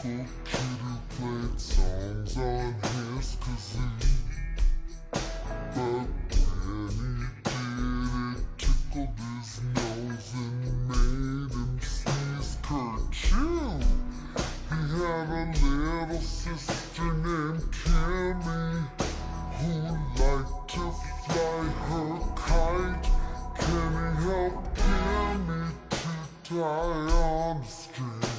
Kid who played songs on his kazoo. But when he did, it tickled his nose and made him sneeze kerchoo. He had a little sister named Kimmy who liked to fly her kite. Can he help Kimmy to tie on a string?